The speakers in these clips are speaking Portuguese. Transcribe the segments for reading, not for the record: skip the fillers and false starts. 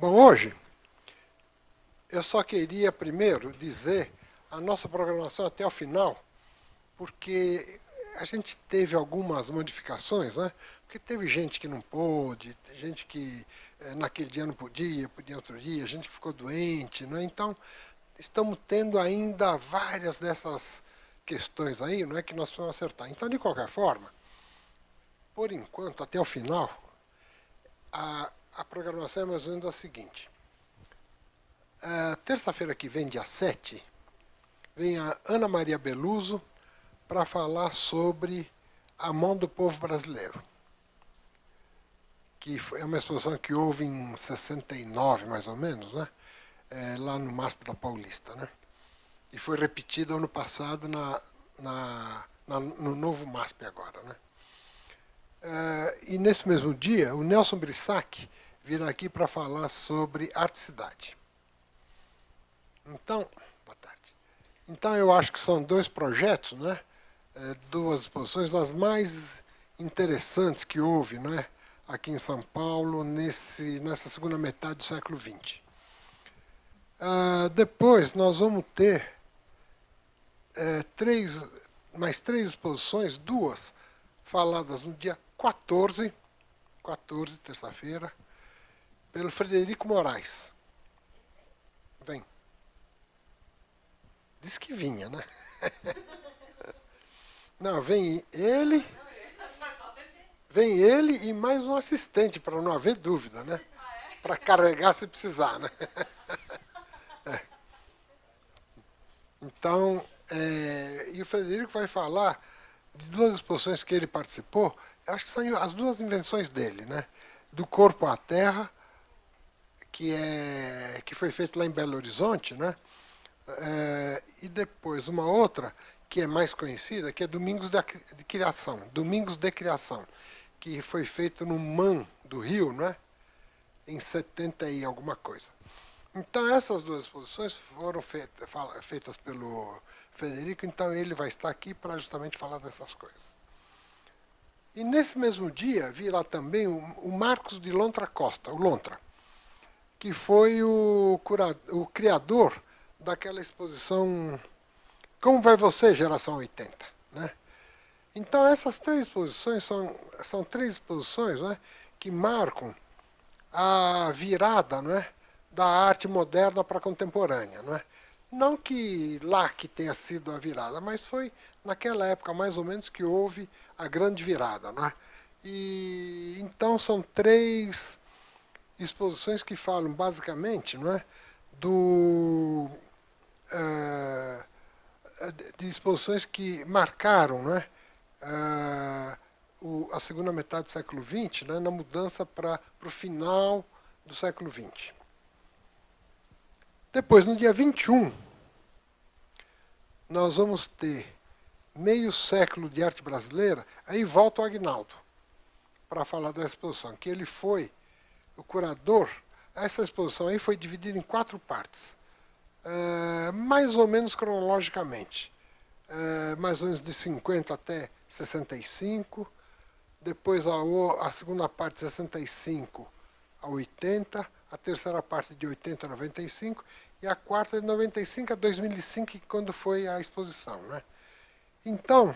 Bom, hoje eu só queria primeiro dizer a nossa programação até o final, porque a gente teve algumas modificações, né? Porque teve gente que não pôde, gente que naquele dia não podia outro dia, gente que ficou doente, né? Então, estamos tendo ainda várias dessas questões aí, não é que nós precisamos acertar. Então, de qualquer forma, por enquanto, até o final, a programação é mais ou menos a seguinte. Terça-feira que vem, dia 7, vem a Ana Maria Beluso para falar sobre a mão do povo brasileiro, que é uma exposição que houve em 69, mais ou menos, né? Lá no MASP da Paulista, né? E foi repetida ano passado no novo MASP agora, né? E nesse mesmo dia, o Nelson Brissac virá aqui para falar sobre arte cidade. Então, boa tarde. Então eu acho que são dois projetos, né? Duas exposições das mais interessantes que houve, né? Aqui em São Paulo nessa segunda metade do século XX. Depois nós vamos ter mais três exposições, duas faladas no dia 14, terça-feira, pelo Frederico Moraes. Vem. Diz que vinha, né? Não, vem ele e mais um assistente, para não haver dúvida, né? Para carregar se precisar, né? Então, e o Frederico vai falar de duas exposições que ele participou, eu acho que são as duas invenções dele, né? Do Corpo à Terra, que foi feito lá em Belo Horizonte, né? E depois uma outra, que é mais conhecida, que é Domingos de Criação, que foi feito no MAM do Rio, né? Em 70 e alguma coisa. Então, essas duas exposições foram feitas pelo Frederico, então ele vai estar aqui para justamente falar dessas coisas. E nesse mesmo dia virá também o Marcos de Lontra Costa, o Lontra, que foi o criador daquela exposição Como Vai Você, Geração 80, né? Então, essas três exposições são três exposições, né, que marcam a virada, né, da arte moderna para a contemporânea, não é? Não que lá que tenha sido a virada, mas foi naquela época mais ou menos que houve a grande virada, não é? E então são três exposições que falam basicamente, não é, de exposições que marcaram, não é, a segunda metade do século XX, né, na mudança para o final do século XX. Depois, no dia 21, nós vamos ter meio século de arte brasileira, aí volta o Aguinaldo para falar da exposição, que ele foi o curador. Essa exposição aí foi dividida em 4 partes, mais ou menos cronologicamente, mais ou menos de 50 até 65, depois a segunda parte de 65 a 80, a terceira parte de 80 a 95, e a quarta de 95 a 2005, quando foi a exposição, né? Então,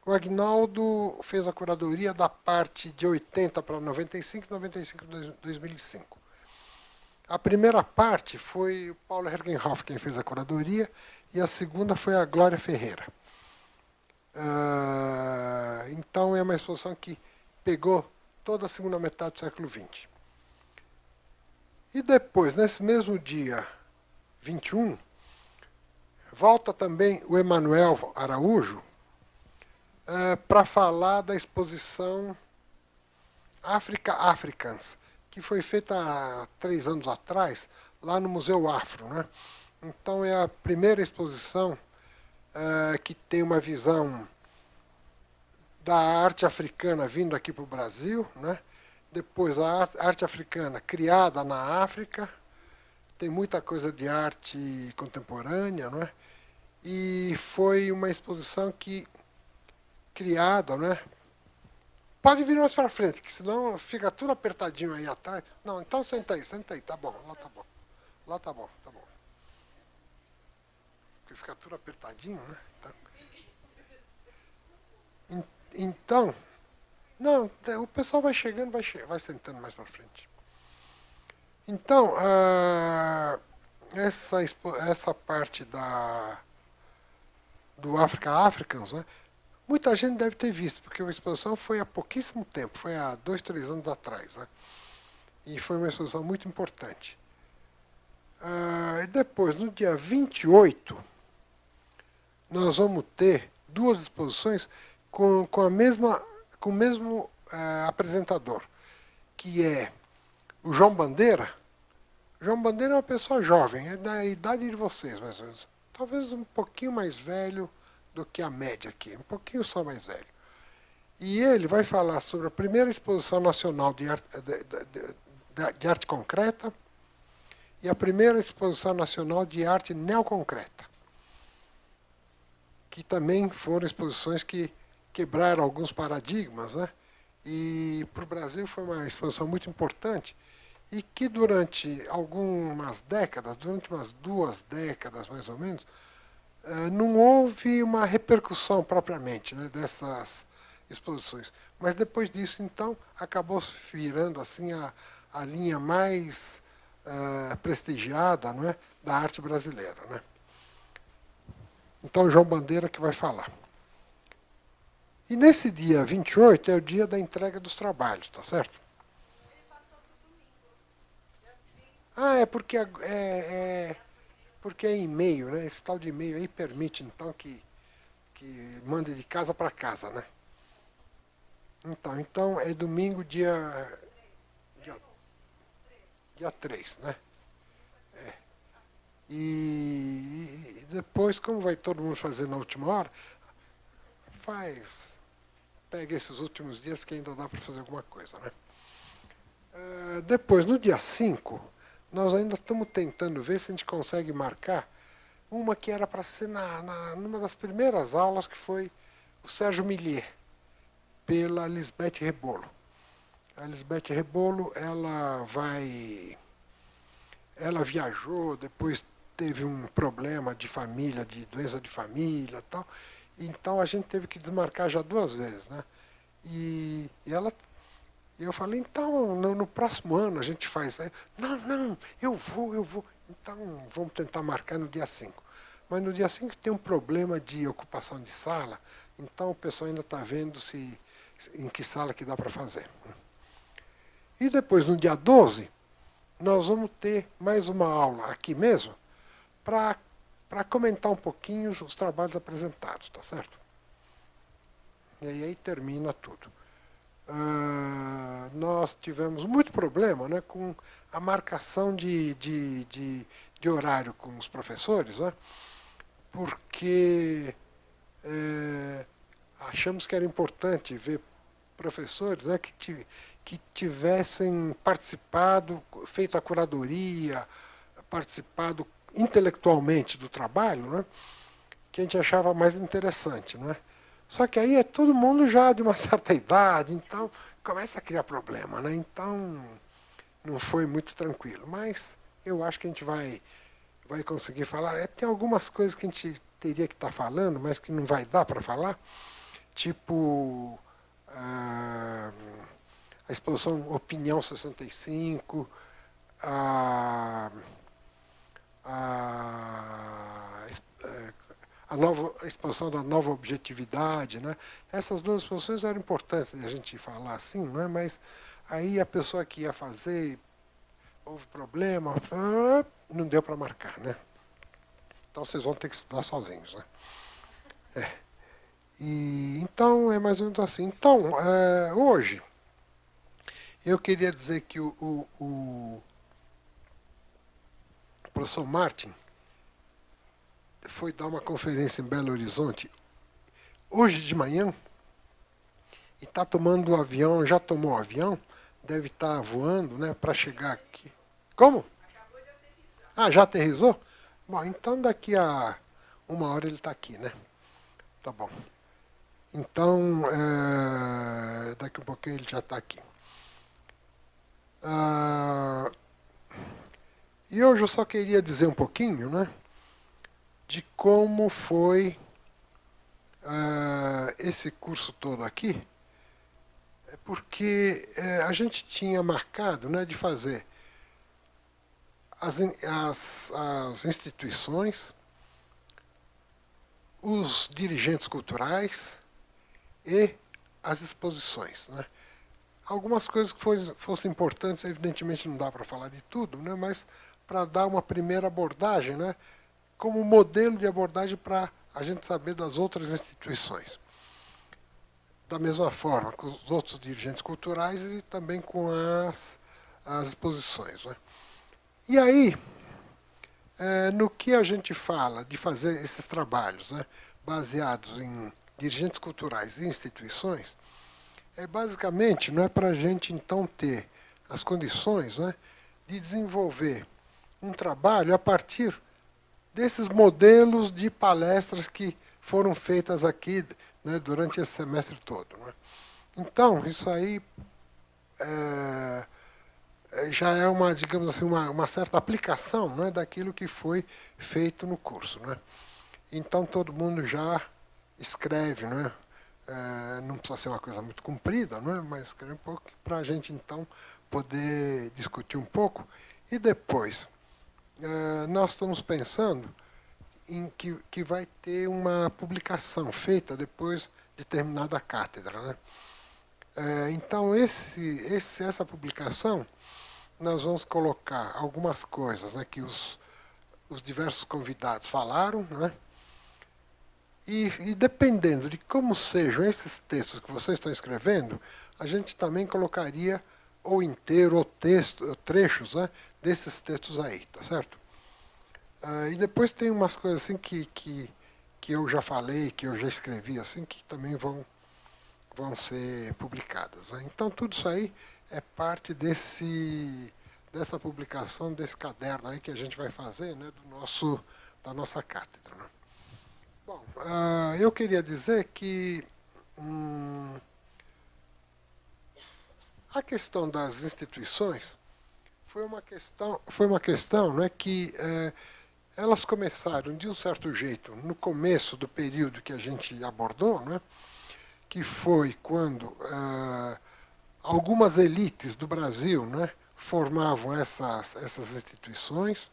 o Aguinaldo fez a curadoria da parte de 80 para 95 e 95 para 2005. A primeira parte foi o Paulo Hergenhoff quem fez a curadoria, e a segunda foi a Glória Ferreira. Então, é uma exposição que pegou toda a segunda metade do século XX. E depois, nesse mesmo dia 21, volta também o Emanuel Araújo para falar da exposição África Africans, que foi feita há 3 anos atrás, lá no Museu Afro, né? Então é a primeira exposição que tem uma visão da arte africana vindo aqui para o Brasil, né? Depois a arte africana criada na África, tem muita coisa de arte contemporânea, não é? E foi uma exposição criada, né, Pode vir mais para frente, que senão fica tudo apertadinho aí atrás. Não, então senta aí, tá bom, lá tá bom. Lá tá bom, tá bom. Porque fica tudo apertadinho, né? Então, não, o pessoal vai chegando, vai sentando mais para frente. Então, essa parte do Africa Africans, né? Muita gente deve ter visto, porque a exposição foi há pouquíssimo tempo, foi há 2, 3 anos atrás, né? E foi uma exposição muito importante. E depois, no dia 28, nós vamos ter 2 exposições com o mesmo apresentador, que é o João Bandeira. O João Bandeira é uma pessoa jovem, é da idade de vocês, mais ou menos. Talvez um pouquinho mais velho do que a média aqui, um pouquinho só mais velho. E ele vai falar sobre a primeira exposição nacional de arte concreta e a primeira exposição nacional de arte neoconcreta, que também foram exposições que quebraram alguns paradigmas, né? E para o Brasil foi uma exposição muito importante e que durante algumas décadas, durante umas 2 décadas mais ou menos, não houve uma repercussão propriamente, né, dessas exposições. Mas depois disso, então, acabou se virando assim a linha mais prestigiada, não é, da arte brasileira, né? Então, o João Bandeira que vai falar. E nesse dia 28 é o dia da entrega dos trabalhos, tá certo? É porque porque é e-mail, né? Esse tal de e-mail aí permite, então, que mande de casa para casa, né? Então é domingo, dia 3, né? E depois, como vai todo mundo fazer na última hora, pega esses últimos dias que ainda dá para fazer alguma coisa, né? Depois, no dia 5, nós ainda estamos tentando ver se a gente consegue marcar uma que era para ser numa das primeiras aulas, que foi o Sérgio Millier, pela Lisbeth Rebolo. A Lisbeth Rebolo, ela viajou, depois teve um problema de família, de doença de família e tal. Então a gente teve que desmarcar já 2 vezes, né? E eu falei, então no próximo ano a gente faz. Aí, não, eu vou. Então vamos tentar marcar no dia 5. Mas no dia 5 tem um problema de ocupação de sala, então o pessoal ainda está vendo em que sala que dá para fazer. E depois, no dia 12, nós vamos ter mais uma aula aqui mesmo, para comentar um pouquinho os trabalhos apresentados, tá certo? E aí termina tudo. Nós tivemos muito problema, né, com a marcação de horário com os professores, né, porque achamos que era importante ver professores, né, que tivessem participado, feito a curadoria, participado intelectualmente do trabalho, né, que a gente achava mais interessante, não é? Só que aí é todo mundo já de uma certa idade, então começa a criar problema, né? Então não foi muito tranquilo, mas eu acho que a gente vai conseguir falar. Tem algumas coisas que a gente teria que estar falando, mas que não vai dar para falar, tipo a exposição Opinião 65, a nova exposição da nova objetividade, né? Essas 2 exposições eram importantes de a gente falar assim, não é? Mas aí a pessoa que ia fazer, houve problema, não deu para marcar, né? Então vocês vão ter que estudar sozinhos, né? E então é mais ou menos assim. Então, hoje eu queria dizer que o professor Martin foi dar uma conferência em Belo Horizonte hoje de manhã e está tomando o avião, já tomou o avião, deve estar voando, né, para chegar aqui. Como? Já aterrissou? Bom, então daqui a 1 hora ele está aqui, né? Tá bom. Então, daqui a pouquinho ele já está aqui. E hoje eu só queria dizer um pouquinho, né, de como foi esse curso todo aqui, porque a gente tinha marcado, né, de fazer as instituições, os dirigentes culturais e as exposições, né? Algumas coisas que fossem importantes, evidentemente não dá para falar de tudo, né, mas para dar uma primeira abordagem, né, como modelo de abordagem para a gente saber das outras instituições. Da mesma forma com os outros dirigentes culturais e também com as exposições, né? E aí, no que a gente fala de fazer esses trabalhos, né, baseados em dirigentes culturais e instituições, basicamente não é para a gente então ter as condições, né, de desenvolver um trabalho a partir desses modelos de palestras que foram feitas aqui, né, durante esse semestre todo, né? Então, isso aí já é uma, digamos assim, uma certa aplicação, né, daquilo que foi feito no curso, né? Então todo mundo já escreve, né? Não precisa ser uma coisa muito comprida, né, mas escreve um pouco para a gente então poder discutir um pouco. E depois, nós estamos pensando em que vai ter uma publicação feita depois de terminada a cátedra, né? Então essa publicação nós vamos colocar algumas coisas, né, que os diversos convidados falaram, né? E dependendo de como sejam esses textos que vocês estão escrevendo, a gente também colocaria ou inteiro ou trechos, né, desses textos aí, tá certo? E depois tem umas coisas assim que eu já falei, que eu já escrevi, assim, que também vão ser publicadas, né? Então tudo isso aí é parte dessa publicação, desse caderno aí que a gente vai fazer, né, da nossa cátedra, né? Bom, eu queria dizer que a questão das instituições foi uma questão, né, que elas começaram de um certo jeito no começo do período que a gente abordou, né, que foi quando algumas elites do Brasil, né, formavam essas instituições.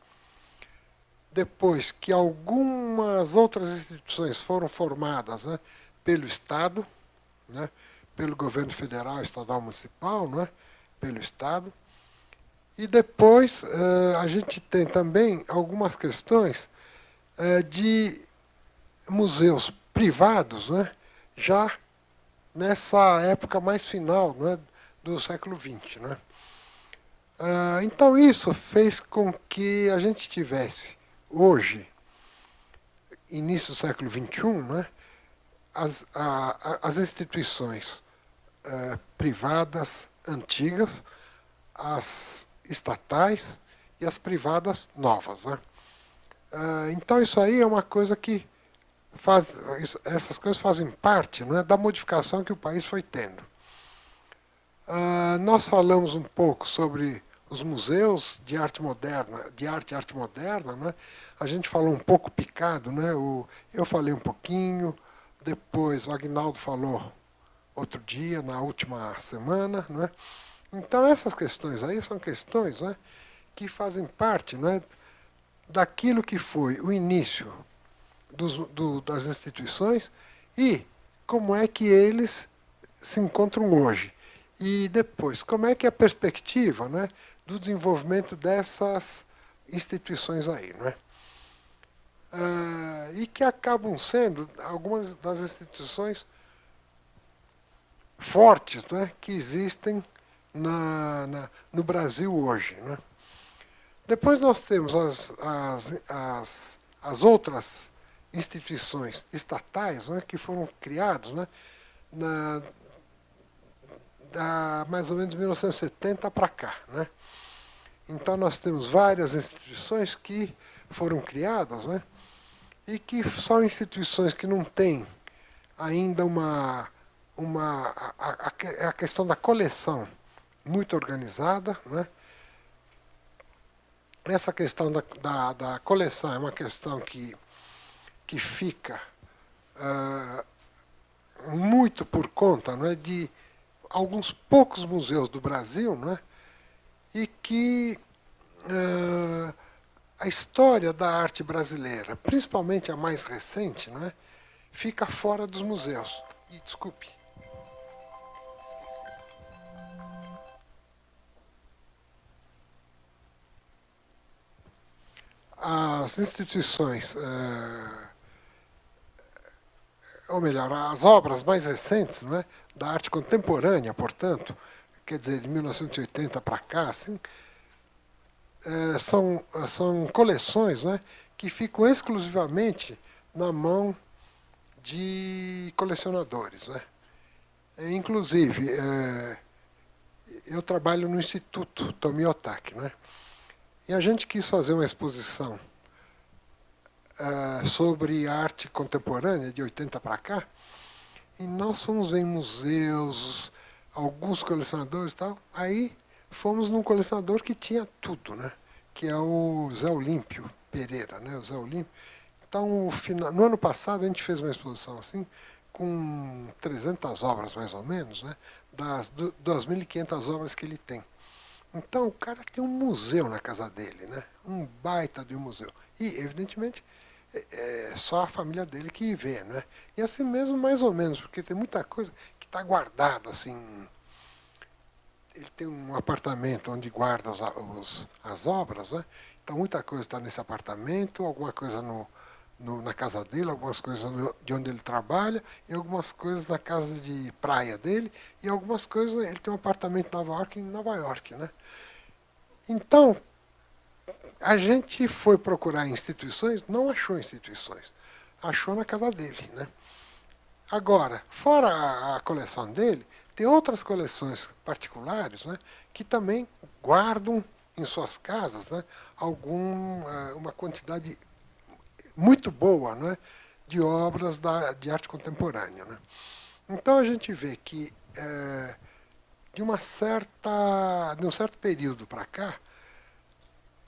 Depois que algumas outras instituições foram formadas, né, pelo Estado, né, pelo governo federal, estadual, municipal, né, pelo Estado. E depois a gente tem também algumas questões de museus privados, né, já nessa época mais final, né, do século XX, né. Então isso fez com que a gente tivesse hoje, início do século XXI, né, as instituições privadas antigas, as estatais e as privadas novas, né? Então isso aí é uma coisa que essas coisas fazem parte, né, da modificação que o país foi tendo. Nós falamos um pouco sobre os museus de arte moderna, de arte e arte moderna, né? A gente falou um pouco picado, né? Eu falei um pouquinho, depois o Agnaldo falou outro dia, na última semana, né? Então essas questões aí são questões, né, que fazem parte, né, daquilo que foi o início das instituições e como é que eles se encontram hoje. E depois, como é que é a perspectiva, né, do desenvolvimento dessas instituições aí, né? E que acabam sendo algumas das instituições fortes, né, que existem no Brasil hoje, né? Depois nós temos as outras instituições estatais, né, que foram criadas, né, da mais ou menos 1970 para cá, né? Então nós temos várias instituições que foram criadas, né, e que são instituições que não têm ainda a questão da coleção muito organizada, né? Essa questão da coleção é uma questão que fica muito por conta, não é, de alguns poucos museus do Brasil, não é, e que a história da arte brasileira, principalmente a mais recente, não é, fica fora dos museus. E, desculpe. As instituições, ou melhor, as obras mais recentes, não é, da arte contemporânea, portanto, quer dizer, de 1980 para cá, assim, são coleções, não é, que ficam exclusivamente na mão de colecionadores. Né? Inclusive, eu trabalho no Instituto Tomio Otaki, né? E a gente quis fazer uma exposição sobre arte contemporânea, de 80 para cá, e nós fomos em museus, alguns colecionadores e tal, aí fomos num colecionador que tinha tudo, né? Que é o Zé Olímpio Pereira, né? O Zé Olímpio. Então, no ano passado, a gente fez uma exposição assim, com 300 obras, mais ou menos, né? Das 2.500 obras que ele tem. Então, o cara tem um museu na casa dele, né? Um baita de um museu. E, evidentemente, é só a família dele que vê, né? E assim mesmo, mais ou menos, porque tem muita coisa que está guardada, assim. Ele tem um apartamento onde guarda as obras, né? Então, muita coisa está nesse apartamento, alguma coisa na casa dele, algumas coisas de onde ele trabalha, e algumas coisas na casa de praia dele, e algumas coisas, ele tem um apartamento em Nova York, né? Então, a gente foi procurar instituições, não achou instituições, achou na casa dele, né? Agora, fora a coleção dele, tem outras coleções particulares, né, que também guardam em suas casas, né, uma quantidade muito boa, né, de obras de arte contemporânea. Né? Então a gente vê que de um certo período para cá,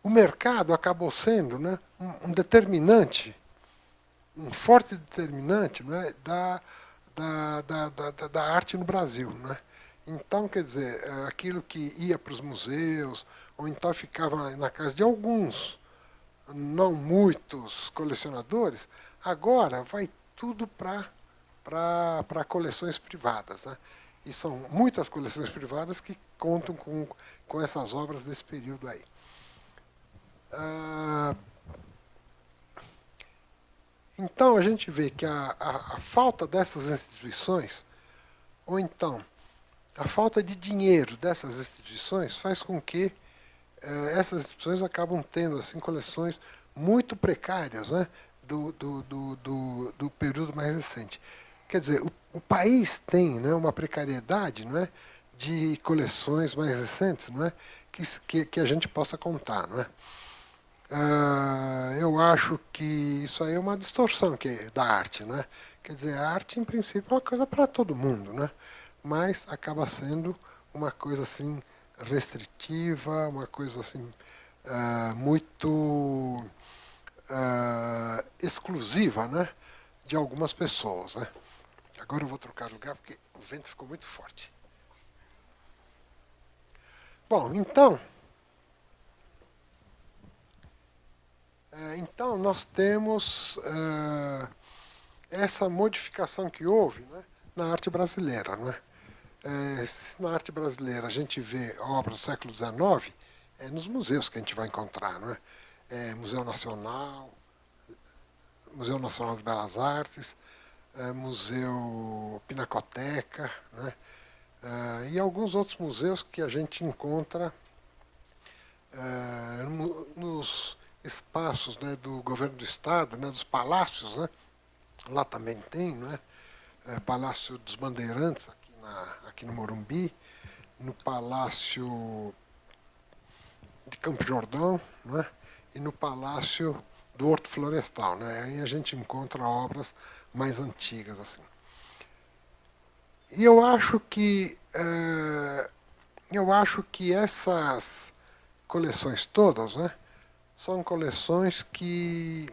o mercado acabou sendo, né, um determinante, um forte determinante, né, da arte no Brasil. Né? Então, quer dizer, aquilo que ia para os museus, ou então ficava na casa de alguns, não muitos colecionadores, agora vai tudo para coleções privadas. Né? E são muitas coleções privadas que contam com essas obras desse período aí. Então a gente vê que a falta dessas instituições, ou então a falta de dinheiro dessas instituições, faz com que essas instituições acabam tendo assim, coleções muito precárias, né, do período mais recente. Quer dizer, o país tem, né, uma precariedade, né, de coleções mais recentes, não é, que a gente possa contar. Não é? Eu acho que isso aí é uma distorção da arte. Né? Quer dizer, a arte, em princípio, é uma coisa para todo mundo, né? Mas acaba sendo uma coisa assim restritiva, uma coisa assim muito exclusiva, né, de algumas pessoas. Né? Agora eu vou trocar de lugar porque o vento ficou muito forte. Bom, então nós temos essa modificação que houve, né, na arte brasileira. Né? Se na arte brasileira a gente vê obras do século XIX, é nos museus que a gente vai encontrar. Não é? Museu Nacional de Belas Artes, Museu Pinacoteca, né? E alguns outros museus que a gente encontra nos espaços, né, do governo do estado, né, dos palácios. Né? Lá também tem, né? Palácio dos Bandeirantes, aqui no Morumbi, no Palácio de Campo Jordão, né? E no Palácio do Horto Florestal. Né? Aí a gente encontra obras mais antigas. Assim. E eu acho que essas coleções todas, né, são coleções que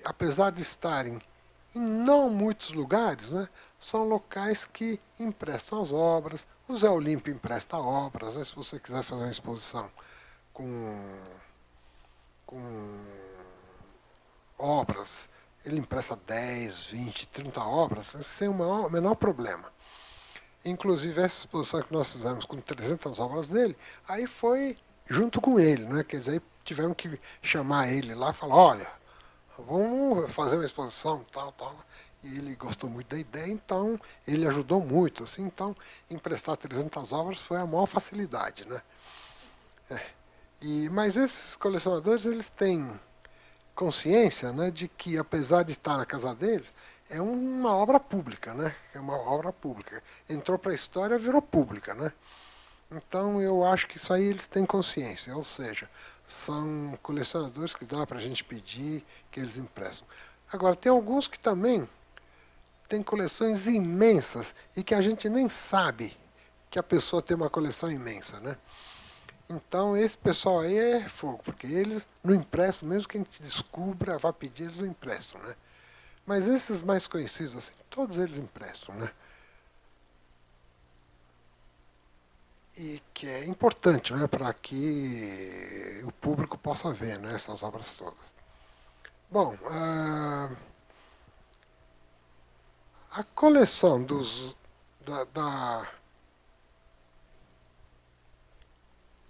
apesar de estarem em não muitos lugares, né, são locais que emprestam as obras. O Zé Olímpio empresta obras, né, se você quiser fazer uma exposição com obras, ele empresta 10, 20, 30 obras, né, sem o menor problema. Inclusive, essa exposição que nós fizemos com 300 obras dele, aí foi junto com ele, né? Quer dizer, aí tivemos que chamar ele lá e falar, olha, vamos fazer uma exposição, tal, tal. E ele gostou muito da ideia, então ele ajudou muito. Assim, então, emprestar 300 obras foi a maior facilidade, né? Mas esses colecionadores, eles têm consciência, né, de que, apesar de estar na casa deles, é uma obra pública, né? É uma obra pública. Entrou para a história, virou pública, né? Então, eu acho que isso aí eles têm consciência, ou seja, são colecionadores que dá para a gente pedir que eles emprestam. Agora, tem alguns que também têm coleções imensas e que a gente nem sabe que a pessoa tem uma coleção imensa, né? Então, esse pessoal aí é fogo, porque eles não emprestam, mesmo que a gente descubra, vá pedir, eles não emprestam, né? Mas esses mais conhecidos, assim, todos eles emprestam, né? E que é importante, né, para que o público possa ver, né, essas obras todas. Bom, a coleção da.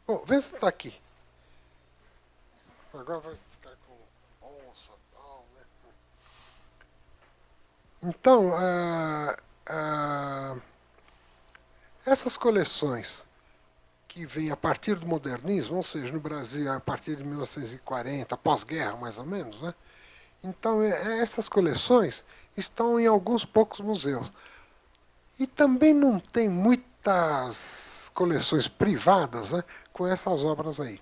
Bom, vê se está aqui. Agora vai ficar com onça e tal, né? Então, essas coleções que vêm a partir do modernismo, ou seja, no Brasil a partir de 1940, pós-guerra mais ou menos, né? Então, essas coleções estão em alguns poucos museus. E também não tem muitas coleções privadas, né, com essas obras aí.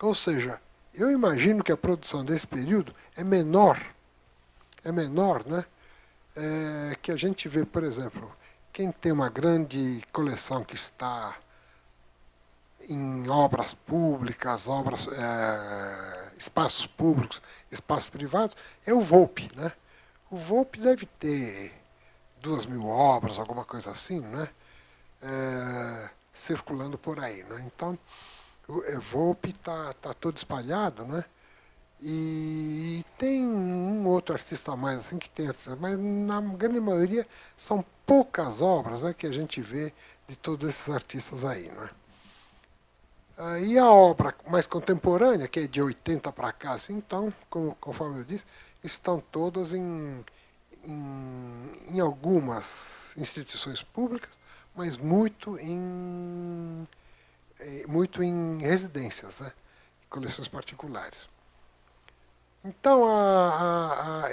Ou seja, eu imagino que a produção desse período é menor, né, que a gente vê, por exemplo, quem tem uma grande coleção que está em obras públicas, espaços públicos, espaços privados, é o Volpe, né? O Volpe deve ter 2.000 obras, alguma coisa assim, né? Circulando por aí, né? Então, o Volpe está todo espalhado, né? E tem um outro artista a mais, assim, que tem artista, mas na grande maioria são poucas obras, né, que a gente vê de todos esses artistas aí, né? E a obra mais contemporânea, que é de 80 para cá, assim, então, conforme eu disse, estão todas em algumas instituições públicas, mas muito em residências, né? Coleções particulares. Então,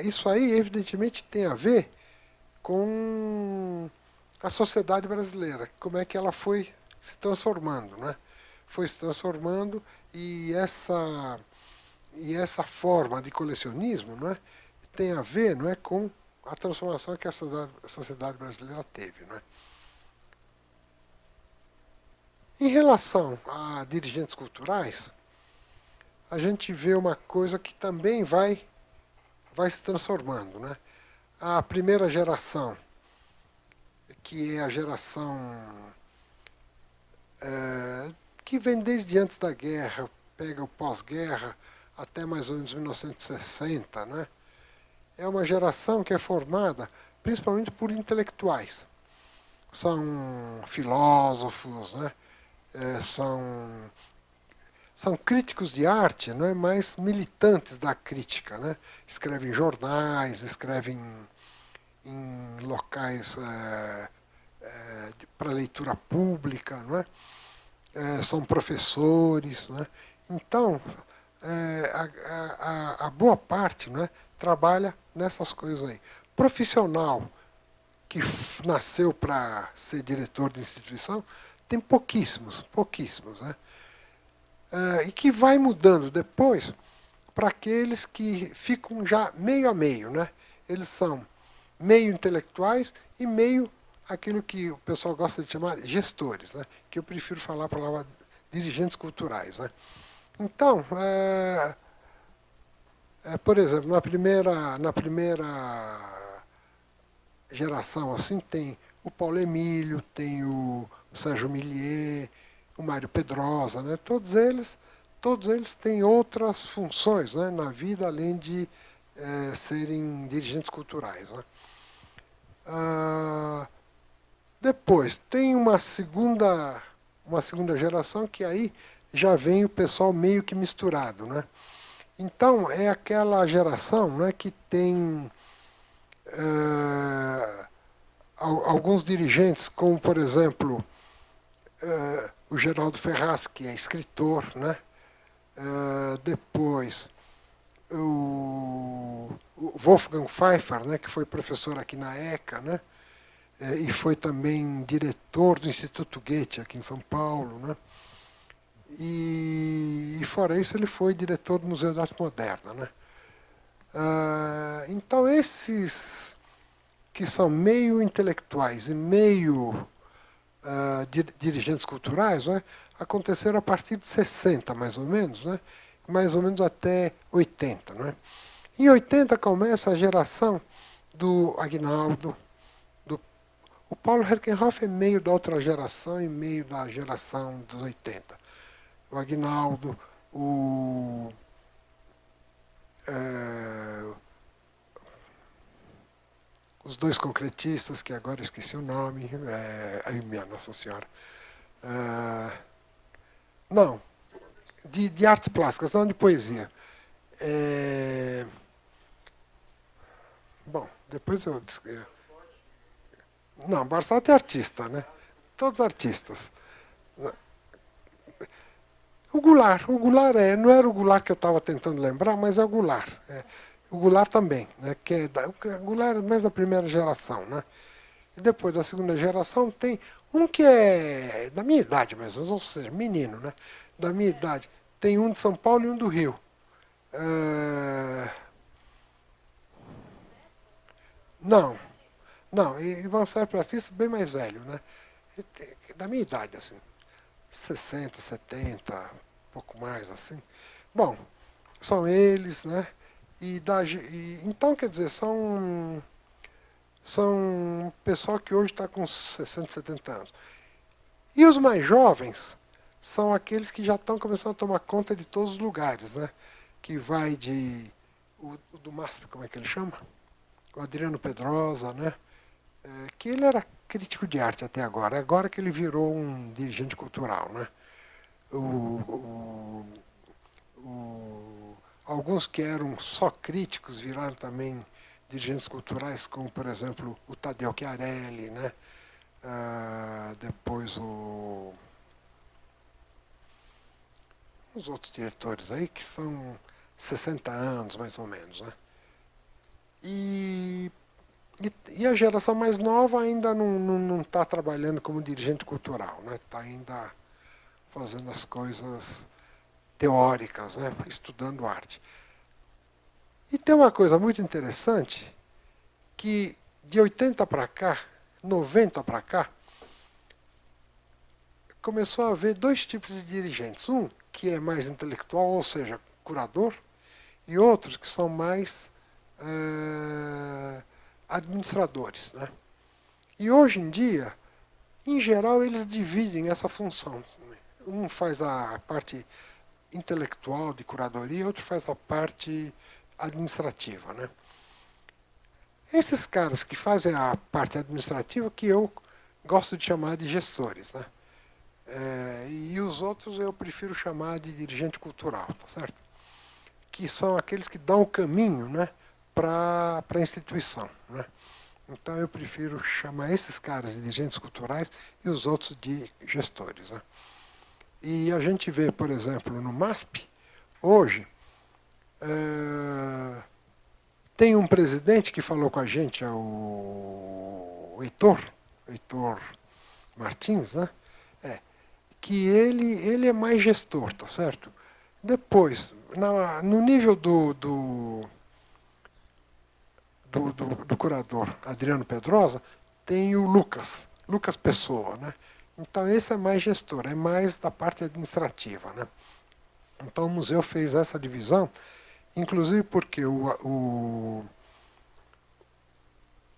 isso aí, evidentemente, tem a ver com a sociedade brasileira, como é que ela foi se transformando, né? Foi se transformando e essa forma de colecionismo, né, tem a ver, não é, com a transformação que a sociedade brasileira teve, né? Em relação a dirigentes culturais, a gente vê uma coisa que também vai se transformando, né? A primeira geração, que é a geração que vem desde antes da guerra, pega o pós-guerra até mais ou menos 1960, né? É uma geração que é formada principalmente por intelectuais. São filósofos, né? São críticos de arte, não é, mais militantes da crítica, né? Escrevem em jornais, escrevem em locais para leitura pública, não é? São professores, né? Então, a boa parte, né, trabalha nessas coisas aí. Profissional que nasceu para ser diretor de instituição, tem pouquíssimos, né? E que vai mudando depois para aqueles que ficam já meio a meio, né? eles são meio intelectuais e meio aquilo que o pessoal gosta de chamar gestores, né? Que eu prefiro falar a palavra dirigentes culturais. Né? Então, por exemplo, na primeira geração assim tem o Paulo Emílio, tem o Sérgio Millier, o Mário Pedrosa, né? Todos eles têm outras funções, né, na vida além de serem dirigentes culturais. Né? Depois tem uma segunda geração que aí já vem o pessoal meio que misturado, né? Então é aquela geração, né, que tem alguns dirigentes, como por exemplo o Geraldo Ferraz, que é escritor, né? Depois o Wolfgang Pfeiffer, né, que foi professor aqui na ECA, né? E foi também diretor do Instituto Goethe aqui em São Paulo, né? E fora isso ele foi diretor do Museu de Arte Moderna, né? Então esses que são meio intelectuais e meio dirigentes culturais, né, aconteceram a partir de 60, mais ou menos até 80. Né? Em 80 começa a geração do Aguinaldo, o Paulo Herkenhoff é meio da outra geração e meio da geração dos 80. O Aguinaldo, os dois concretistas, que agora eu esqueci o nome, ai minha Nossa Senhora. Não, de artes plásticas, não de poesia. Bom, depois eu... Não, Barçotti é artista, né? Todos artistas. O Goulart não era o Goulart que eu estava tentando lembrar, mas é o Goulart. O Goulart também, né? O Goulart é mais da primeira geração, né? E depois da segunda geração tem um que é da minha idade mesmo, ou seja, menino, né? Da minha idade. Tem um de São Paulo e um do Rio. Não, não, e Ivan Serpa é artista bem mais velho, né? Da minha idade, assim. 60, 70, um pouco mais, assim. Bom, são eles, né? Então, quer dizer, são pessoal que hoje está com 60, 70 anos. E os mais jovens são aqueles que já estão começando a tomar conta de todos os lugares, né? Que vai o do MASP, como é que ele chama? O Adriano Pedrosa, né? Que ele era crítico de arte até agora que ele virou um dirigente cultural, né? Alguns que eram só críticos viraram também dirigentes culturais, como por exemplo o Tadeu Chiarelli, né? Depois os outros diretores aí que são 60 anos mais ou menos, né? E a geração mais nova ainda não está trabalhando como dirigente cultural, né? Está ainda fazendo as coisas teóricas, né? Estudando arte. E tem uma coisa muito interessante, que de 80 para cá, 90 para cá, começou a haver dois tipos de dirigentes. Um que é mais intelectual, ou seja, curador, e outros que são mais administradores. Né? E hoje em dia, em geral, eles dividem essa função. Um faz a parte intelectual de curadoria, outro faz a parte administrativa. Né? Esses caras que fazem a parte administrativa que eu gosto de chamar de gestores. Né? E os outros eu prefiro chamar de dirigente cultural, tá certo? Que são aqueles que dão o caminho, né, para a instituição. Né? Então eu prefiro chamar esses caras de dirigentes culturais e os outros de gestores. Né? E a gente vê, por exemplo, no MASP, hoje, tem um presidente que falou com a gente, é o Heitor Martins, né? Que ele é mais gestor, tá certo? Depois, no nível do do curador Adriano Pedrosa, tem o Lucas Pessoa, né? Então esse é mais gestor, é mais da parte administrativa, né? Então o museu fez essa divisão, inclusive porque o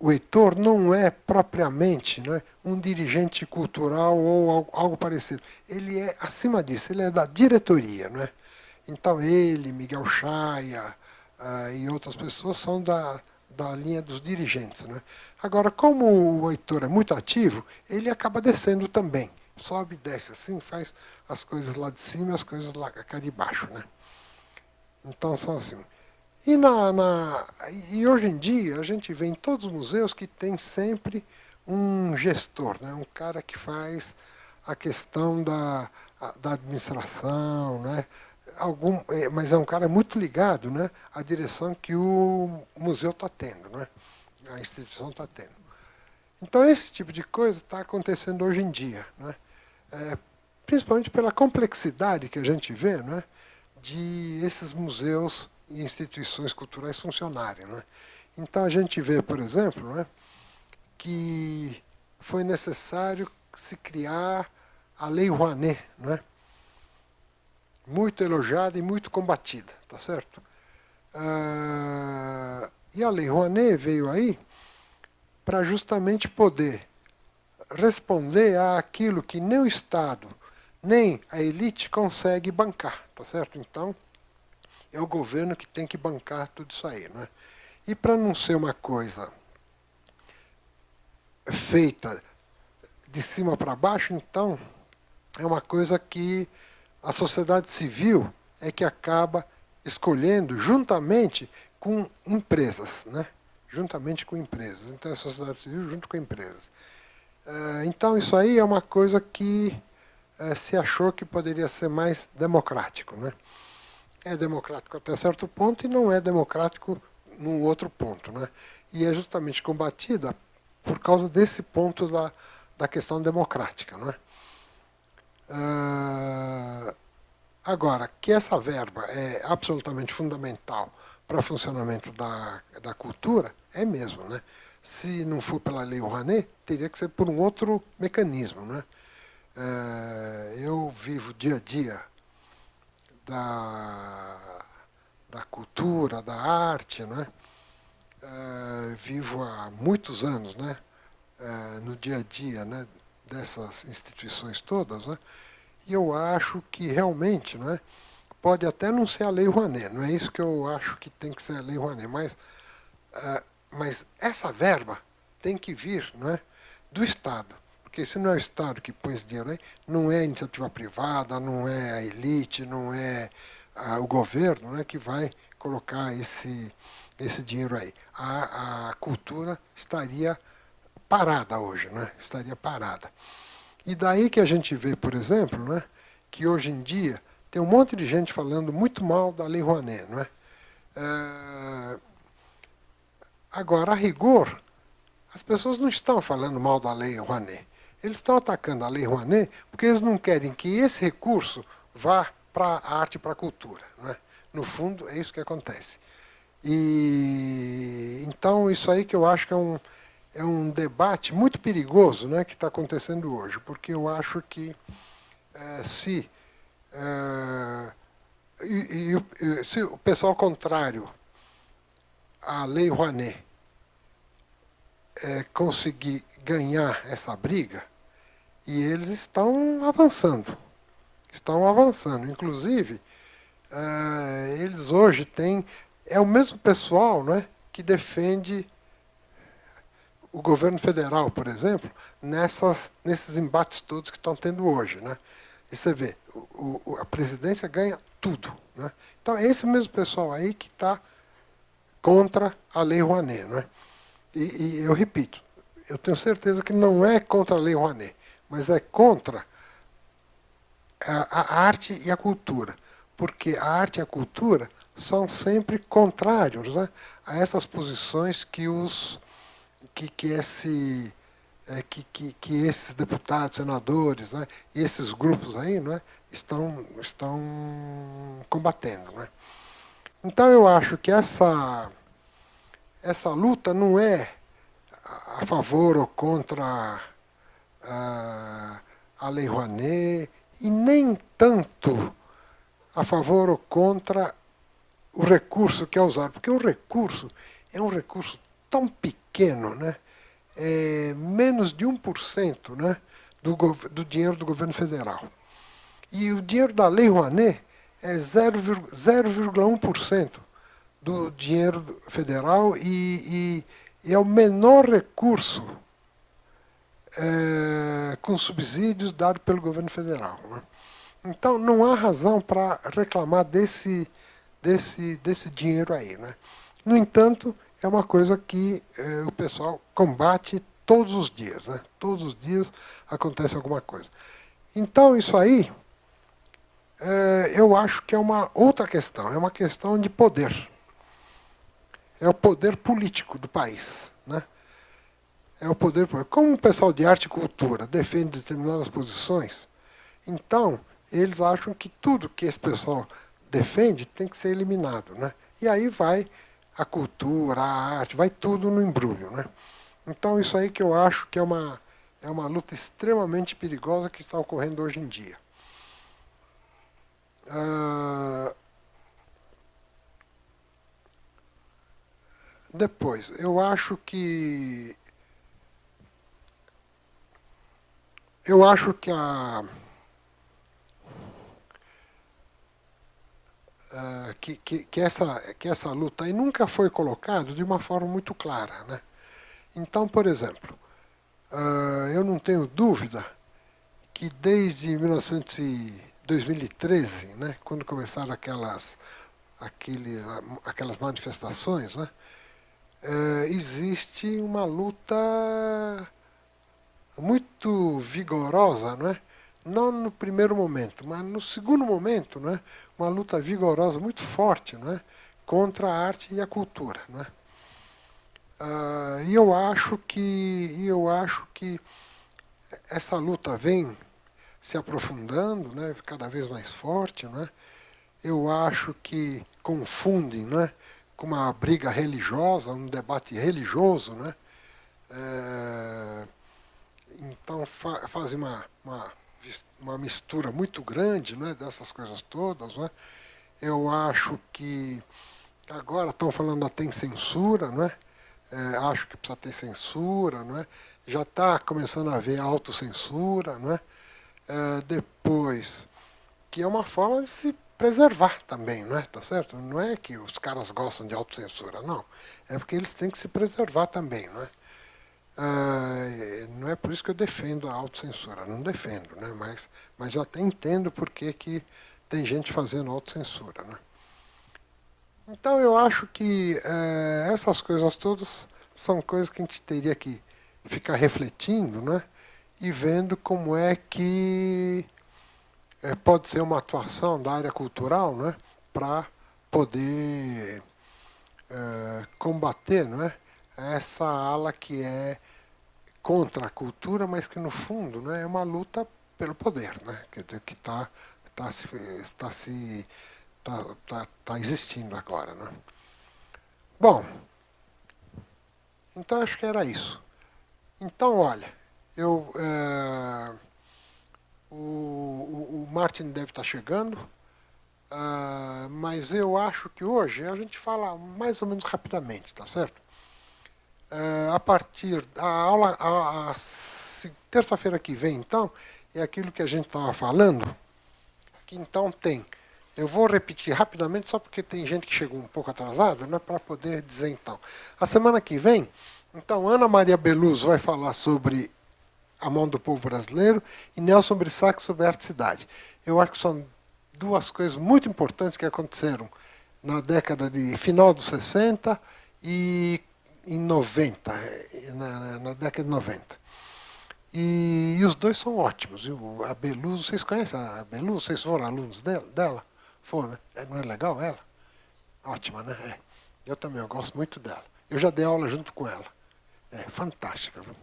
Heitor não é propriamente, né, um dirigente cultural ou algo parecido. Ele é, acima disso, ele é da diretoria. Né? Então ele, Miguel Chaia e outras pessoas são da linha dos dirigentes. Né? Agora, como o Heitor é muito ativo, ele acaba descendo também. Sobe e desce assim, faz as coisas lá de cima e as coisas lá cá de baixo. Né? Então são assim. E, e hoje em dia a gente vê em todos os museus que tem sempre um gestor, né? Um cara que faz a questão da administração, né? Mas é um cara muito ligado, né, à direção que o museu está tendo, né? A instituição está tendo. Então esse tipo de coisa está acontecendo hoje em dia, né? Principalmente pela complexidade que a gente vê, né, de esses museus e instituições culturais funcionarem. Né? Então a gente vê, por exemplo, né, que foi necessário se criar a Lei Rouanet, né? Muito elogiada e muito combatida, tá certo? E a Lei Rouanet veio aí para justamente poder responder àquilo que nem o Estado, nem a elite consegue bancar, tá certo? Então, é o governo que tem que bancar tudo isso aí. Né? E para não ser uma coisa feita de cima para baixo, então, é uma coisa que a sociedade civil é que acaba escolhendo juntamente com empresas. Né? Juntamente com empresas. Então, é a sociedade civil junto com empresas. Então, isso aí é uma coisa que se achou que poderia ser mais democrático. Né? É democrático até certo ponto e não é democrático num outro ponto. Né? E é justamente combatida por causa desse ponto da questão democrática. Né? Agora, que essa verba é absolutamente fundamental para o funcionamento da cultura, é mesmo. Né? Se não for pela Lei Rouanet, teria que ser por um outro mecanismo. Né? Eu vivo dia a dia da cultura, da arte, né? Vivo há muitos anos, né? No dia a dia, né, dessas instituições todas, né? E eu acho que realmente, né, pode até não ser a Lei Rouanet, não é isso que eu acho que tem que ser a Lei Rouanet, mas essa verba tem que vir, né, do Estado. Porque se não é o Estado que põe esse dinheiro aí, não é a iniciativa privada, não é a elite, não é o governo, né, que vai colocar esse dinheiro aí. A cultura estaria parada hoje, né? Estaria parada. E daí que a gente vê, por exemplo, né, que hoje em dia tem um monte de gente falando muito mal da Lei Rouanet. Não é? Agora, a rigor, as pessoas não estão falando mal da Lei Rouanet. Eles estão atacando a Lei Rouanet porque eles não querem que esse recurso vá para a arte e para a cultura. Não é? No fundo, é isso que acontece. E então, isso aí que eu acho que é um debate muito perigoso, né, que está acontecendo hoje, porque eu acho que se o pessoal contrário à Lei Rouanet conseguir ganhar essa briga, e eles estão avançando. Estão avançando. Inclusive, eles hoje têm... É o mesmo pessoal, né, que defende o governo federal, por exemplo, nesses embates todos que estão tendo hoje. Né? E você vê, a presidência ganha tudo. Né? Então, é esse mesmo pessoal aí que está contra a Lei Rouanet. Né? E eu repito, eu tenho certeza que não é contra a Lei Rouanet, mas é contra a arte e a cultura. Porque a arte e a cultura são sempre contrários, né, a essas posições que esses deputados, senadores, né, e esses grupos aí, né, estão combatendo. Né. Então eu acho que essa luta não é a favor ou contra a Lei Rouanet, e nem tanto a favor ou contra o recurso que é usado, porque o recurso é um recurso tão pequeno, né? É menos de 1%, né, do dinheiro do governo federal. E o dinheiro da Lei Rouanet é 0,1% do dinheiro federal e é o menor recurso com subsídios dado pelo governo federal, né? Então, não há razão para reclamar desse dinheiro aí, né? No entanto, é uma coisa que o pessoal combate todos os dias, né? Todos os dias acontece alguma coisa. Então, isso aí, eu acho que é uma outra questão, é uma questão de poder. É o poder político do país, né? É o poder político. Como o pessoal de arte e cultura defende determinadas posições, então eles acham que tudo que esse pessoal defende tem que ser eliminado, né? E aí vai a cultura, a arte, vai tudo no embrulho, né? Então isso aí que eu acho que é uma luta extremamente perigosa que está ocorrendo hoje em dia. Depois, eu acho que que essa luta aí nunca foi colocada de uma forma muito clara, né? Então, por exemplo, eu não tenho dúvida que desde 2013, né, quando começaram aquelas manifestações, né, existe uma luta muito vigorosa, não é? Não no primeiro momento, mas no segundo momento, não é? Uma luta vigorosa, muito forte, não é? Contra a arte e a cultura, não é? E eu acho que essa luta vem se aprofundando, né? Cada vez mais forte, não é? Eu acho que confundem, não é? Com uma briga religiosa, um debate religioso, né? Então fazem uma mistura muito grande, né, dessas coisas todas, né? Eu acho que agora estão falando tem censura, né? Acho que precisa ter censura, né? Já está começando a haver autocensura, né? Depois, que é uma forma de se preservar também, não é? Tá certo? Não é que os caras gostam de autocensura, não. É porque eles têm que se preservar também, não é? Não é por isso que eu defendo a autocensura, não defendo, né? Mas já até entendo por que tem gente fazendo autocensura, né? Então eu acho que essas coisas todas são coisas que a gente teria que ficar refletindo, né? E vendo como é que pode ser uma atuação da área cultural, né? Para poder combater, não é? Essa ala que é contra a cultura, mas que no fundo, né, é uma luta pelo poder, né? Quer dizer, que está existindo agora, né? Bom, então acho que era isso. Então, olha, o Martin deve estar chegando, mas eu acho que hoje a gente fala mais ou menos rapidamente, tá certo? A partir da aula, terça-feira que vem, então, é aquilo que a gente estava falando, que então tem. Eu vou repetir rapidamente, só porque tem gente que chegou um pouco atrasado, né, para poder dizer então. A semana que vem, então, Ana Maria Beluso vai falar sobre A Mão do Povo Brasileiro e Nelson Brissac sobre Arte e Cidade. Eu acho que são duas coisas muito importantes que aconteceram na década de final dos 60 e em 90, na década de 90. E os dois são ótimos. A Beluso, vocês conhecem a Beluso? Vocês foram alunos dela? Foram, né? Não é legal ela? Ótima, né? Eu também, eu gosto muito dela. Eu já dei aula junto com ela. É fantástica. Viu?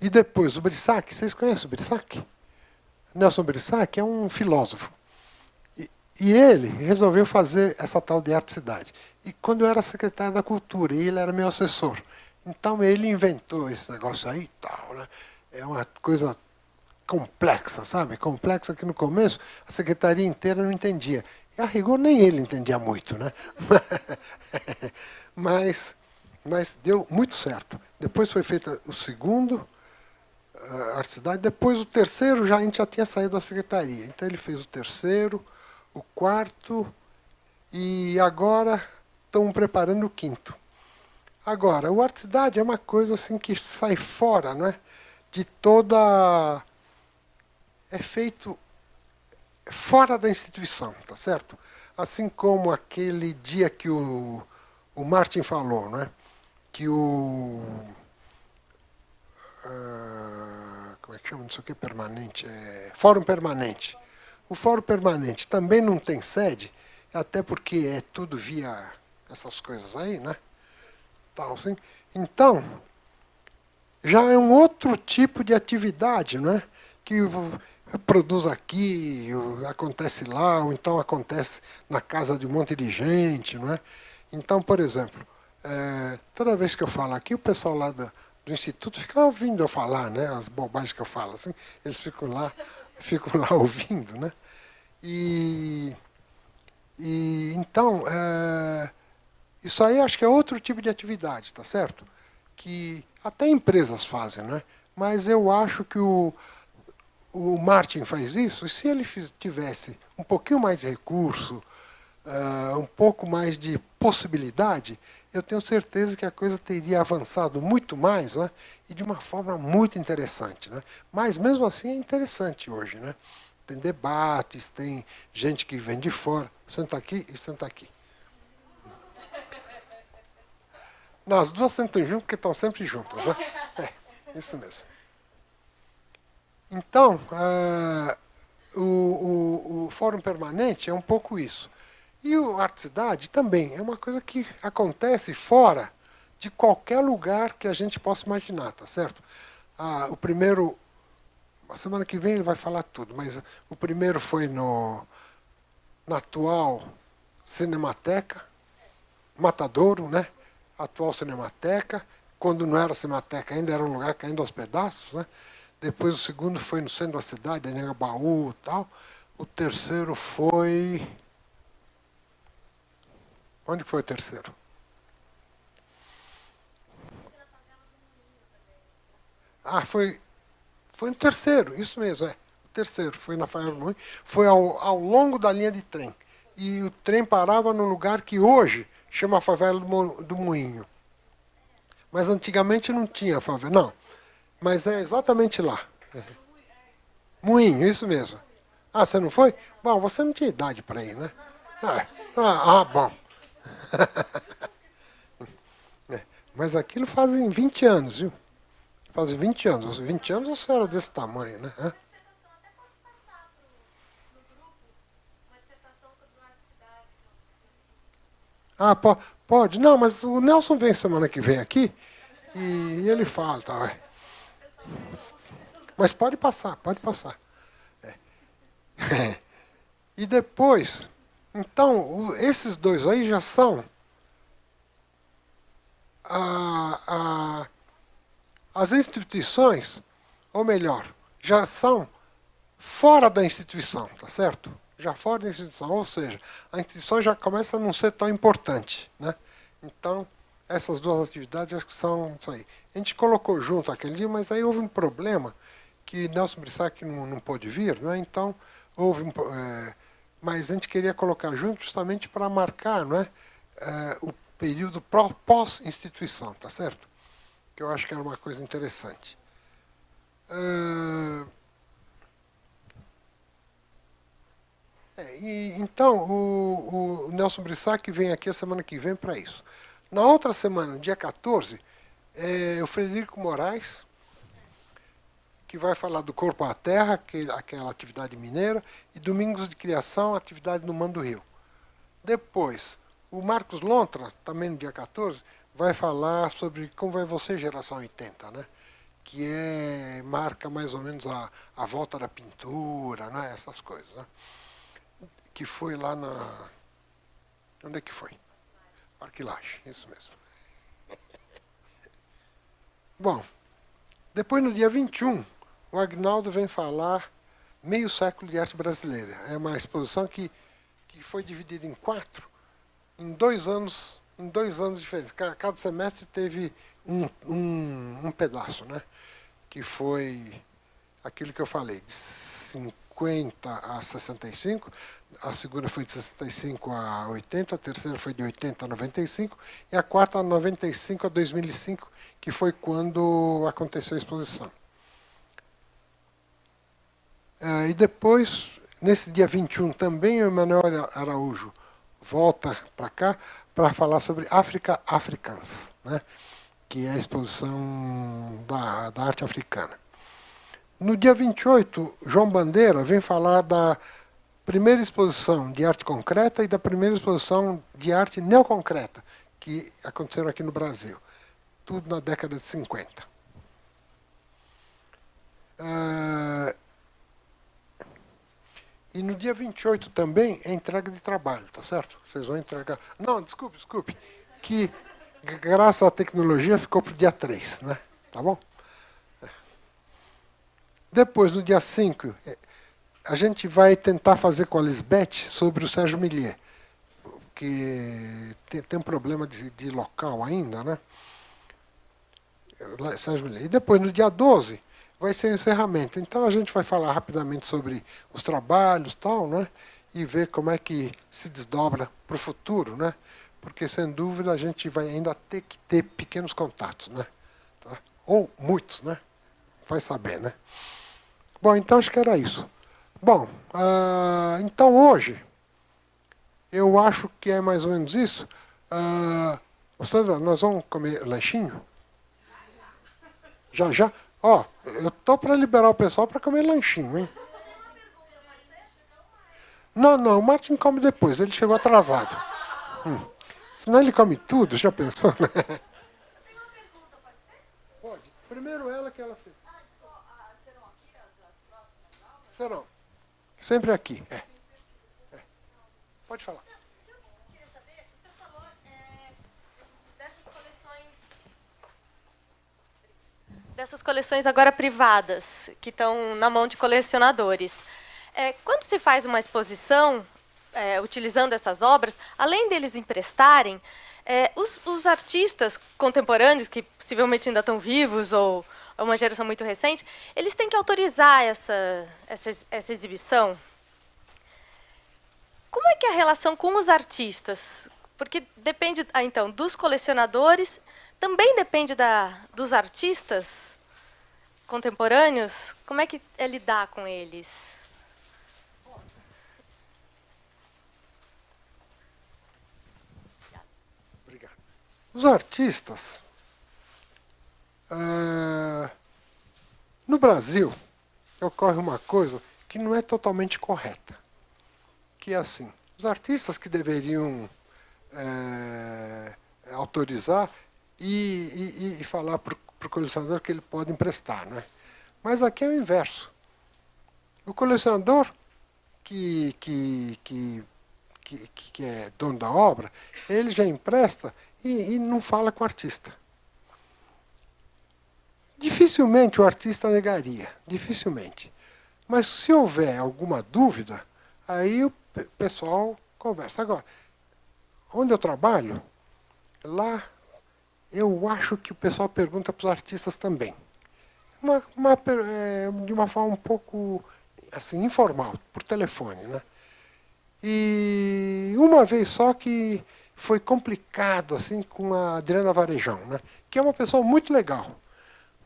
E depois, o Brissac, vocês conhecem o Brissac? Nelson Brissac é um filósofo. E ele resolveu fazer essa tal de Arte Cidade. E quando eu era secretário da Cultura, e ele era meu assessor. Então ele inventou esse negócio aí e tal, né? É uma coisa complexa, sabe? Complexa que no começo a secretaria inteira não entendia. E a rigor nem ele entendia muito, né? Mas, mas deu muito certo. Depois foi feito o segundo, a Arte Cidade. Depois o terceiro a gente já tinha saído da secretaria. Então ele fez o terceiro, o quarto e agora estão preparando o quinto. Agora, o Arte Cidade é uma coisa assim que sai fora, não é? De toda... É feito fora da instituição, tá certo? Assim como aquele dia que o Martin falou, não é? Que como é que chama? Não sei o que permanente. Fórum permanente. O fórum permanente também não tem sede, até porque é tudo via essas coisas aí, né? Tal, assim. Então, já é um outro tipo de atividade, não é? Que produz aqui, acontece lá, ou então acontece na casa de um monte de gente, não é? Então, por exemplo, toda vez que eu falo aqui, o pessoal lá do Instituto fica ouvindo eu falar, né? As bobagens que eu falo, assim, eles ficam lá ouvindo, né? E, então, isso aí acho que é outro tipo de atividade, tá certo? Que até empresas fazem, né? Mas eu acho que o Martin faz isso, e se ele tivesse um pouquinho mais de recurso, um pouco mais de possibilidade, eu tenho certeza que a coisa teria avançado muito mais, né? E de uma forma muito interessante, né? Mas mesmo assim é interessante hoje, né? Tem debates, tem gente que vem de fora, senta aqui e senta aqui. Não, as duas sentam juntas porque estão sempre juntas, né? Isso mesmo. Então, o Fórum Permanente é um pouco isso. E o Arte Cidade também é uma coisa que acontece fora de qualquer lugar que a gente possa imaginar, tá certo? O primeiro, a semana que vem ele vai falar tudo, mas o primeiro foi na atual Cinemateca, Matadouro, né? Atual Cinemateca. Quando não era Cinemateca ainda, era um lugar caindo aos pedaços, né? Depois o segundo foi no centro da cidade, Anhangabaú e tal. O terceiro foi... Onde foi o terceiro? Foi no terceiro, isso mesmo, é. O terceiro, foi na Favela do Moinho. Foi ao longo da linha de trem. E o trem parava no lugar que hoje chama Favela do Moinho. Mas antigamente não tinha favela, não. Mas é exatamente lá. Moinho, isso mesmo. Ah, você não foi? Bom, você não tinha idade para ir, né? Bom. Mas aquilo fazem 20 anos, viu? Fazem 20 anos. 20 anos você era desse tamanho, né? Pode. Não, mas o Nelson vem semana que vem aqui e ele fala, tá? Mas pode passar, pode passar. E depois, então, esses dois aí já são as instituições, ou melhor, já são fora da instituição, tá certo? Já fora da instituição, ou seja, a instituição já começa a não ser tão importante, né? Então, essas duas atividades acho que são isso aí. A gente colocou junto aquele dia, mas aí houve um problema que Nelson Brissac não pôde vir, né? Então, houve mas a gente queria colocar junto justamente para marcar, não é? O período pós-instituição, tá certo? Que eu acho que era uma coisa interessante. Então, o Nelson Brissac vem aqui a semana que vem para isso. Na outra semana, dia 14, o Frederico Moraes, que vai falar do Corpo à Terra, aquela atividade mineira, e Domingos de Criação, atividade no Mando do Rio. Depois, o Marcos Lontra, também no dia 14, vai falar sobre como vai você, geração 80, né? Que marca mais ou menos a volta da pintura, né? Essas coisas. Né? que foi lá na... Onde é que foi? Parque Lage, isso mesmo. Bom, depois no dia 21, o Agnaldo vem falar Meio Século de Arte Brasileira. É uma exposição que foi dividida em 4, em 2 anos diferentes. Cada semestre teve um pedaço, né? Que foi aquilo que eu falei, de 50 a 65, a segunda foi de 65 a 80, a terceira foi de 80 a 95, e a quarta, 95 a 2005, que foi quando aconteceu a exposição. E depois, nesse dia 21 também, o Emanuel Araújo volta para cá para falar sobre África Africans, né? Que é a exposição da arte africana. No dia 28, João Bandeira vem falar da primeira exposição de arte concreta e da primeira exposição de arte neoconcreta, que aconteceram aqui no Brasil. Tudo na década de 50. E no dia 28 também é entrega de trabalho, tá certo? Vocês vão entregar... Não, desculpe. Que graças à tecnologia ficou para o dia 3, né? Tá bom? Depois, no dia 5, a gente vai tentar fazer com a Lisbeth sobre o Sérgio Millier, que tem um problema de local ainda, né? Sérgio Millier. E depois, no dia 12, vai ser o encerramento. Então, a gente vai falar rapidamente sobre os trabalhos e tal, né? E ver como é que se desdobra para o futuro, né? Porque, sem dúvida, a gente vai ainda ter que ter pequenos contatos, né? Tá? Ou muitos, né? Vai saber, né? Bom, então acho que era isso. Bom, então hoje, eu acho que é mais ou menos isso. Sandra, nós vamos comer lanchinho? Já? Ó, eu tô para liberar o pessoal para comer lanchinho, hein? Não, o Martin come depois, ele chegou atrasado. Senão ele come tudo, já pensou, né? Pode. Primeiro ela que ela fez. Serão. Sempre aqui. Pode falar. Eu queria saber, o senhor falou dessas coleções agora privadas, que estão na mão de colecionadores. Quando se faz uma exposição, utilizando essas obras, além deles emprestarem, os artistas contemporâneos, que possivelmente ainda estão vivos, ou é uma geração muito recente, eles têm que autorizar essa exibição. Como é que é a relação com os artistas? Porque depende, então, dos colecionadores, também depende dos artistas contemporâneos. Como é que é lidar com eles? Obrigado. Os artistas, no Brasil, ocorre uma coisa que não é totalmente correta. Que é assim, os artistas que deveriam autorizar e falar para o colecionador que ele pode emprestar, né? Mas aqui é o inverso. O colecionador que é dono da obra, ele já empresta e não fala com o artista. Dificilmente o artista negaria, dificilmente. Mas se houver alguma dúvida, aí o pessoal conversa. Agora, onde eu trabalho, lá eu acho que o pessoal pergunta para os artistas também. De uma forma um pouco assim, informal, por telefone, né? E uma vez só que foi complicado assim com a Adriana Varejão, né? Que é uma pessoa muito legal.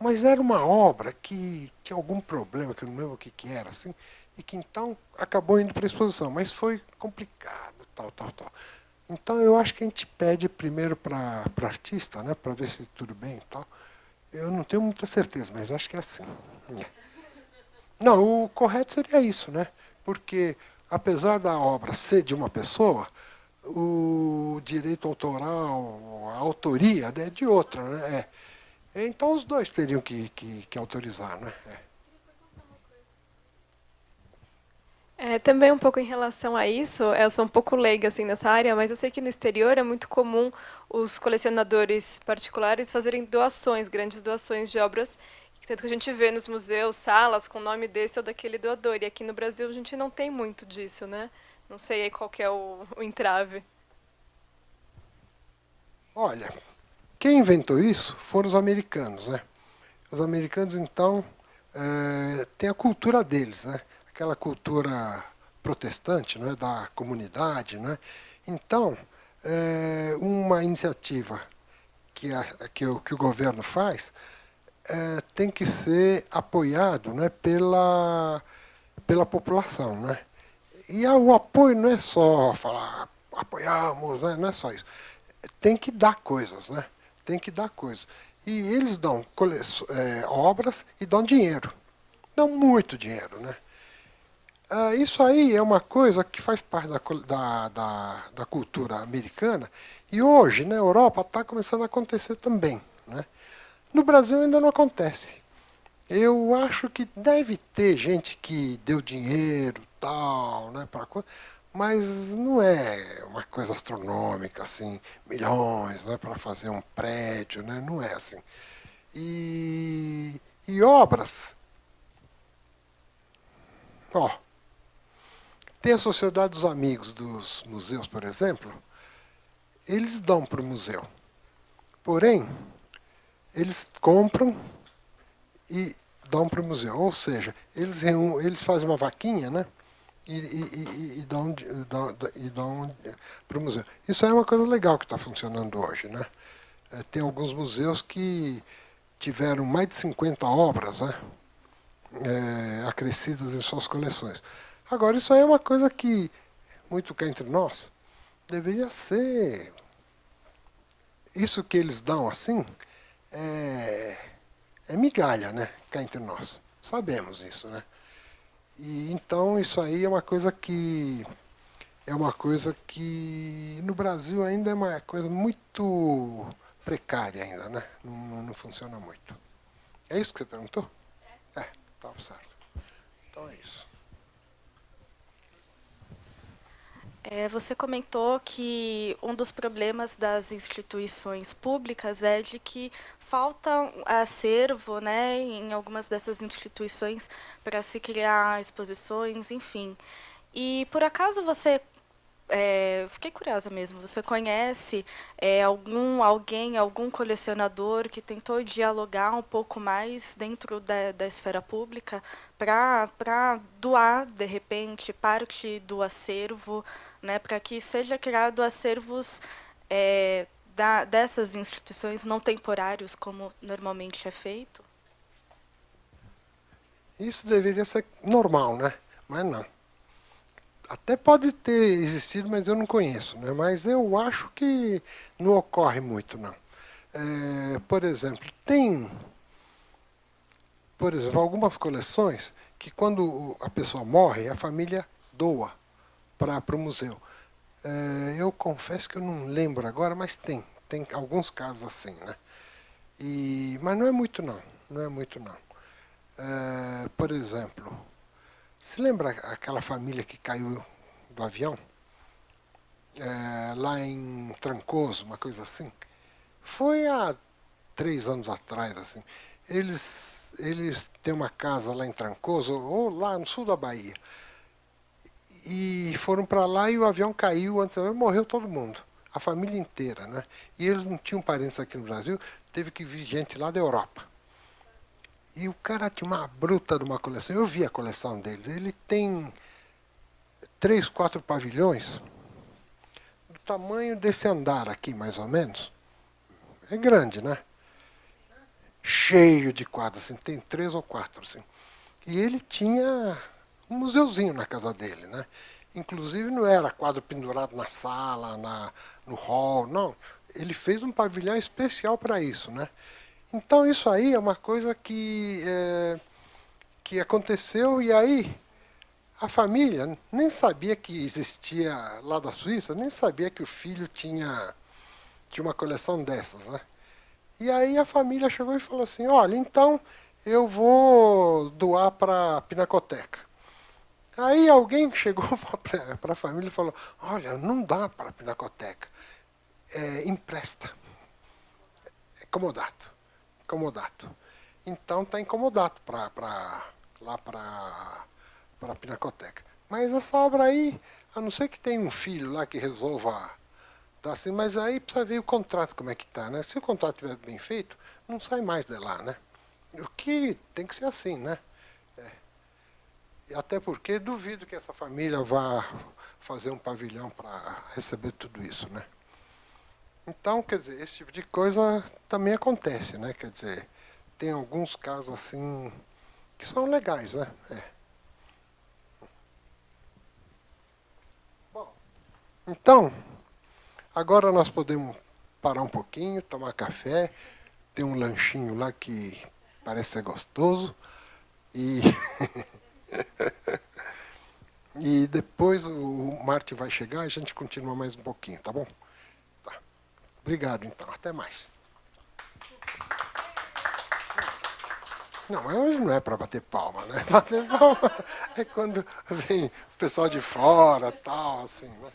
Mas era uma obra que tinha algum problema, que eu não lembro o que era, assim, e que então acabou indo para a exposição. Mas foi complicado, tal. Então eu acho que a gente pede primeiro para o artista, né? Para ver se tudo bem e tal. Eu não tenho muita certeza, mas acho que é assim. Não, o correto seria isso, né? Porque, apesar da obra ser de uma pessoa, o direito autoral, a autoria é de outra, né? Então os dois teriam que autorizar, né? Também um pouco em relação a isso, eu sou um pouco leiga assim nessa área, mas eu sei que no exterior é muito comum os colecionadores particulares fazerem doações, grandes doações de obras, tanto que a gente vê nos museus salas com o nome desse ou daquele doador. E aqui no Brasil a gente não tem muito disso, né? Não sei aí qual que é o entrave. Olha, quem inventou isso foram os americanos, né? Os americanos, então, têm a cultura deles, né? Aquela cultura protestante, né? Da comunidade, né? Então, uma iniciativa que o governo faz tem que ser apoiado, né? Pela população, né? E o apoio não é só falar apoiamos, né? Não é só isso. Tem que dar coisas, né? Tem que dar coisas. E eles dão obras e dão dinheiro. Dão muito dinheiro, né? Isso aí é uma coisa que faz parte da cultura americana e hoje na Europa está começando a acontecer também, né? No Brasil ainda não acontece. Eu acho que deve ter gente que deu dinheiro, tal, né, mas não é uma coisa astronômica, assim, milhões, né, para fazer um prédio, né, não é assim. E obras, ó, tem a Sociedade dos Amigos dos Museus, por exemplo, eles dão para o museu. Porém, eles compram e dão para o museu. Ou seja, eles fazem uma vaquinha, né? E dão para o museu. Isso é uma coisa legal que está funcionando hoje, né? Tem alguns museus que tiveram mais de 50 obras, né? Acrescidas em suas coleções. Agora, isso aí é uma coisa que, muito cá entre nós, deveria ser. Isso que eles dão assim é migalha, né? Cá entre nós. Sabemos isso, né? E então isso aí é uma coisa que no Brasil ainda é uma coisa muito precária ainda, né? Não funciona muito. É isso que você perguntou? Estava certo. Então é isso. Você comentou que um dos problemas das instituições públicas é de que falta acervo, né, em algumas dessas instituições para se criar exposições, enfim. E por acaso fiquei curiosa mesmo, você conhece algum colecionador que tentou dialogar um pouco mais dentro da esfera pública para doar, de repente, parte do acervo, né, para que seja criado acervos dessas instituições não temporários, como normalmente é feito? Isso deveria ser normal, né? Mas não. Até pode ter existido, mas eu não conheço, né? Mas eu acho que não ocorre muito, não. Por exemplo, algumas coleções que quando a pessoa morre, a família doa para o museu. Eu confesso que eu não lembro agora, mas tem alguns casos assim, né? Mas não é muito não, não é muito não. Por exemplo, se lembra aquela família que caiu do avião? Lá em Trancoso, uma coisa assim? Foi há 3 anos atrás, assim. Eles têm uma casa lá em Trancoso, ou lá no sul da Bahia. E foram para lá e o avião caiu, antes morreu todo mundo. A família inteira, né? E eles não tinham parentes aqui no Brasil, teve que vir gente lá da Europa. E o cara tinha uma bruta de uma coleção. Eu vi a coleção deles. Ele tem 3, 4 pavilhões do tamanho desse andar aqui, mais ou menos. É grande, né? Cheio de quadros, assim, tem 3 ou 4, assim. E ele tinha um museuzinho na casa dele, né? Inclusive não era quadro pendurado na sala, no hall, não. Ele fez um pavilhão especial para isso, né? Então isso aí é uma coisa que aconteceu e aí a família nem sabia que existia lá da Suíça, nem sabia que o filho tinha uma coleção dessas, né? E aí a família chegou e falou assim, olha, então eu vou doar para a Pinacoteca. Aí alguém chegou para a família e falou, olha, não dá para a Pinacoteca, empresta. É comodato. Comodato. Então está incomodado lá para a Pinacoteca. Mas essa obra aí, a não ser que tenha um filho lá que resolva dar assim, mas aí precisa ver o contrato como é que está, né? Se o contrato estiver bem feito, não sai mais de lá, né? O que tem que ser assim, né? E até porque duvido que essa família vá fazer um pavilhão para receber tudo isso, né? Então, quer dizer, esse tipo de coisa também acontece, né? Quer dizer, tem alguns casos assim que são legais, né? Bom, então, agora nós podemos parar um pouquinho, tomar café, tem um lanchinho lá que parece ser gostoso e e depois o Martin vai chegar e a gente continua mais um pouquinho, tá bom? Tá. Obrigado, então. Até mais. Não, hoje não é para bater palma, né? Bater palma é quando vem o pessoal de fora, tal, assim, né?